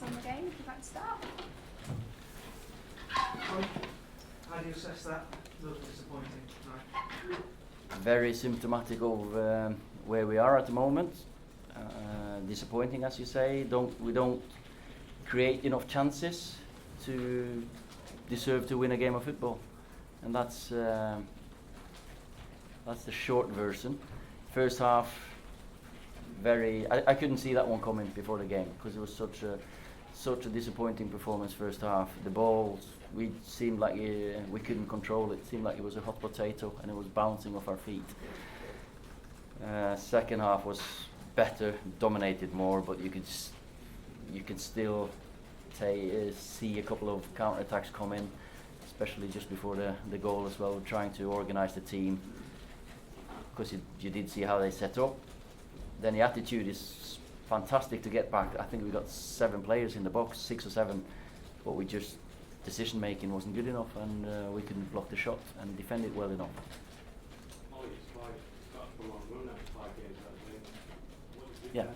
on the game, if you'd like to start. How do you assess that? Looked disappointing tonight. Very symptomatic of where we are at the moment. Disappointing, as you say. We don't create enough chances to deserve to win a game of football, and that's the short version. First half, I couldn't see that one coming before the game because it was such a disappointing performance first half. The balls, we seemed like we couldn't control it. It seemed like it was a hot potato and it was bouncing off our feet. Second half was better, dominated more, but you could still see a couple of counter-attacks come in, especially just before the goal as well, trying to organise the team, because you did see how they set up. Then the attitude is fantastic to get back. I think we got 7 players in the box, 6 or 7, but decision making wasn't good enough, and we couldn't block the shot and defend it well enough. Yeah.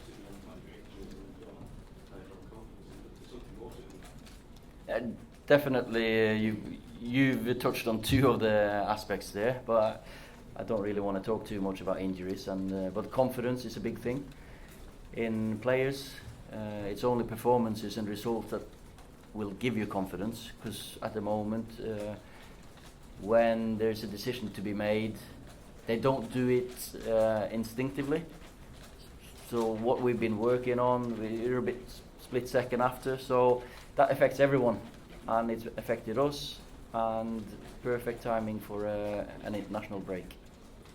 Definitely, you've touched on 2 of the aspects there, but I don't really want to talk too much about injuries. But confidence is a big thing in players. It's only performances and results that will give you confidence, because at the moment, when there's a decision to be made, they don't do it instinctively. So what we've been working on, we're a bit split second after, so that affects everyone, and it's affected us, and perfect timing for an international break.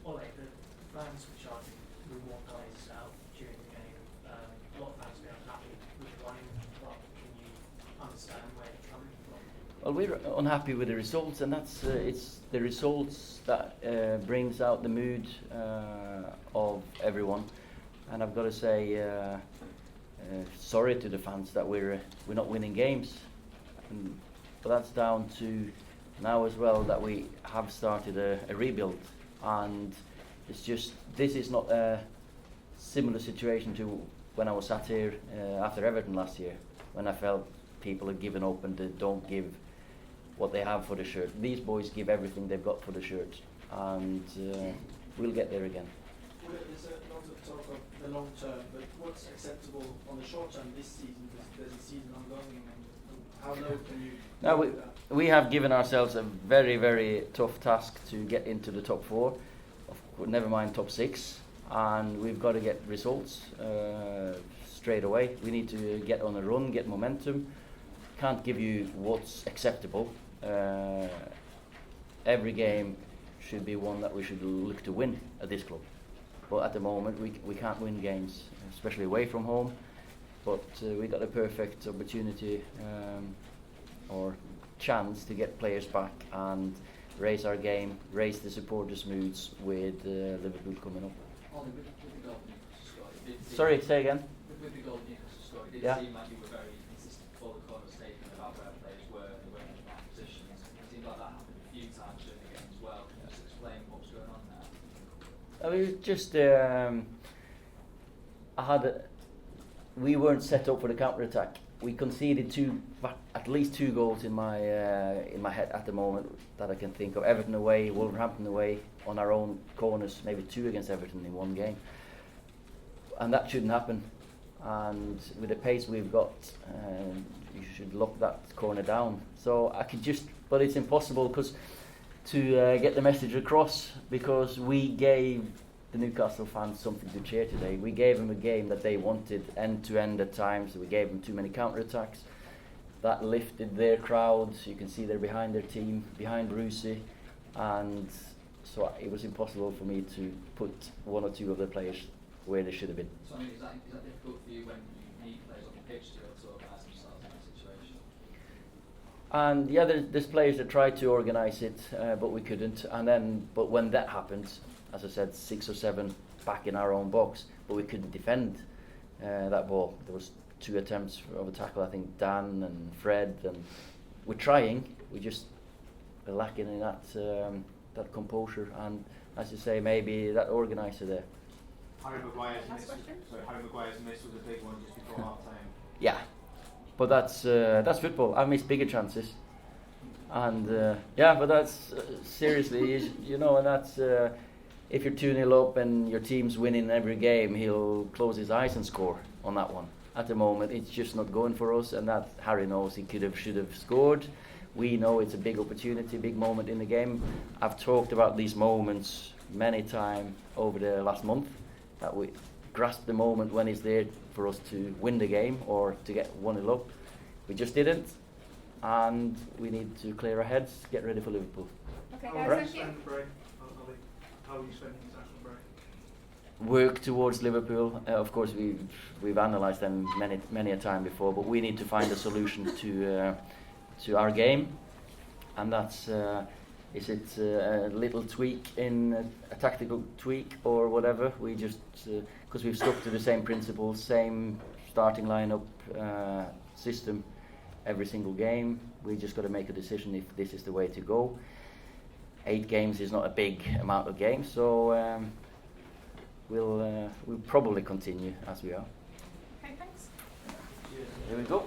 Ole, the fans were charging with more guys out during the game. A lot of fans were unhappy with the line, but can you understand where it's coming from? Well, we're unhappy with the results, and that's it's the results that brings out the mood of everyone. And I've got to say, sorry to the fans that we're not winning games, but that's down to now as well that we have started a rebuild, and this is not a similar situation to when I was sat here after Everton last year, when I felt people had given up and they don't give what they have for the shirt. These boys give everything they've got for the shirt, and we'll get there again. Well, there's a lot of talk of the long term, but what's acceptable on the short term this season? Because there's a season ongoing, and how low can you now we have given ourselves a very, very tough task to get into the top 4, never mind top 6, and we've got to get results straight away. We need to get on a run, get momentum. Can't give you what's acceptable. Every game should be one that we should look to win at this club. But at the moment, we can't win games, especially away from home. But we got a perfect opportunity or chance to get players back and raise our game, raise the supporters' moods with Liverpool coming up. With the goal Newcastle, Sorry, say again. With the goal Newcastle scored, it did seem like you were very consistent before the corner statement about where players were and the way in their positions. It seemed like that happened a few times during the game as well. Can you just explain what was going on there? We weren't set up for the counter attack. We conceded at least 2 goals in my head at the moment that I can think of. Everton away, Wolverhampton away, on our own corners, maybe 2 against Everton in one game, and that shouldn't happen. And with the pace we've got, you should lock that corner down. So but it's impossible to get the message across, because we gave the Newcastle fans something to cheer today. We gave them a game that they wanted, end to end at times. We gave them too many counter-attacks. That lifted their crowds. You can see they're behind their team, behind Rusi, and so it was impossible for me to put 1 or 2 of the players where they should have been. So I mean, is that difficult for you when you need players on the pitch to organise themselves in that situation? And yeah, there's players that tried to organise it, but we couldn't. But when that happened, as I said, 6 or 7 back in our own box, but we couldn't defend that ball. There was 2 attempts of a tackle, I think Dan and Fred, and we're trying. We just are lacking in that composure, and as you say, maybe that organiser there. Harry Maguire's miss was a big one just before half time. Yeah, But that's football. I've missed bigger chances, and yeah, but that's seriously, you know, and that's if you're 2-0 up and your team's winning every game, he'll close his eyes and score on that one. At the moment, it's just not going for us, and that Harry knows he should have scored. We know it's a big opportunity, big moment in the game. I've talked about these moments many times over the last month, that we grasp the moment when it's there for us to win the game or to get 1-0 up. We just didn't, and we need to clear our heads, get ready for Liverpool. Okay, How guys, will you thank you. spend the break? How will you spend the international break? Work towards Liverpool. Of course, we've analysed them many a time before, but we need to find a solution to our game, and that's is it a little tweak in a tactical tweak or whatever. We just because we've stuck to the same principles, same starting lineup, system every single game. We just got to make a decision if this is the way to go. 8 games is not a big amount of games, so we'll probably continue as we are. Okay, thanks. Here we go.